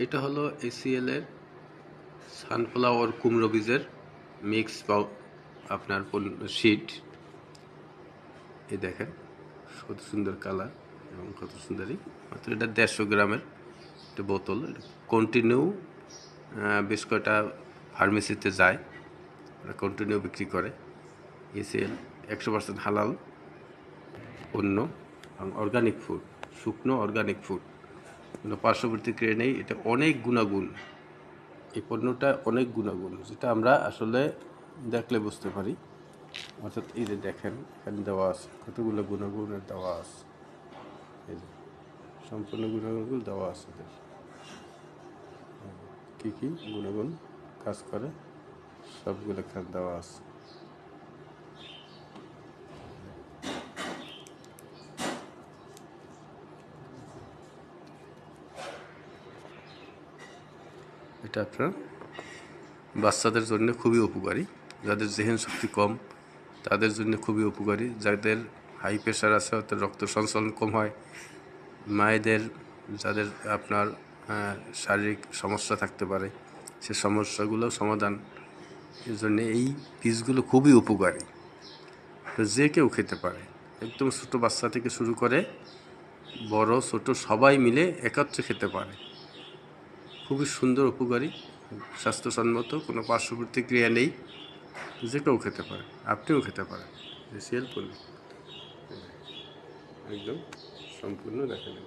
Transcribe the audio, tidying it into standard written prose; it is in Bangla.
এটা হলো এসিএল এর সানফ্লাওয়ার কুমড়ো বীজের মিক্স আপনার শীট। এই দেখেন কত সুন্দর কালার এবং কত সুন্দরই। মাত্র এটা 150 গ্রামের একটা বোতল। কন্টিনিউ বেশ কয়টা ফার্মেসিতে যায়, ওরা কন্টিনিউ বিক্রি করে। এসিএল 100% হালাল পণ্য এবং অর্গানিক ফুড, শুকনো অর্গানিক ফুড, কোনো পার্শ্ব প্রতিক্রিয়া নেই। এটা অনেক গুণাগুণ, এই পণ্যটা অনেক গুণাগুণ, যেটা আমরা আসলে দেখলে বুঝতে পারি। অর্থাৎ এই যে দেখেন এখানে দেওয়া আছে কতগুলো গুণাগুণের দেওয়া আছে, এই যে সম্পূর্ণ গুণাগুণগুলো দেওয়া আছে, কী কী গুণাগুণ কাজ করে সবগুলো এখানে দেওয়া আছে। এটা আপনার বাচ্চাদের জন্য খুবই উপকারী, যাদের জেহেন শক্তি কম তাদের জন্য খুবই উপকারী, যাদের হাই প্রেশার আছে অর্থাৎ রক্ত সঞ্চালন কম হয়, মায়েদের যাদের আপনার শারীরিক সমস্যা থাকতে পারে, সে সমস্যাগুলো সমাধান এর জন্য এই বীজগুলো খুবই উপকারী। তো যে কেউ খেতে পারে, একদম ছোটো বাচ্চা থেকে শুরু করে বড় ছোট সবাই মিলে একত্রে খেতে পারে। খুবই সুন্দর, উপকারী, স্বাস্থ্যসম্মত, কোনো পার্শ্ব প্রতিক্রিয়া নেই, যে কেউ খেতে পারে, আপনিও খেতে পারেন। এসিএল পণ্য একদম সম্পূর্ণ দেখে নেন।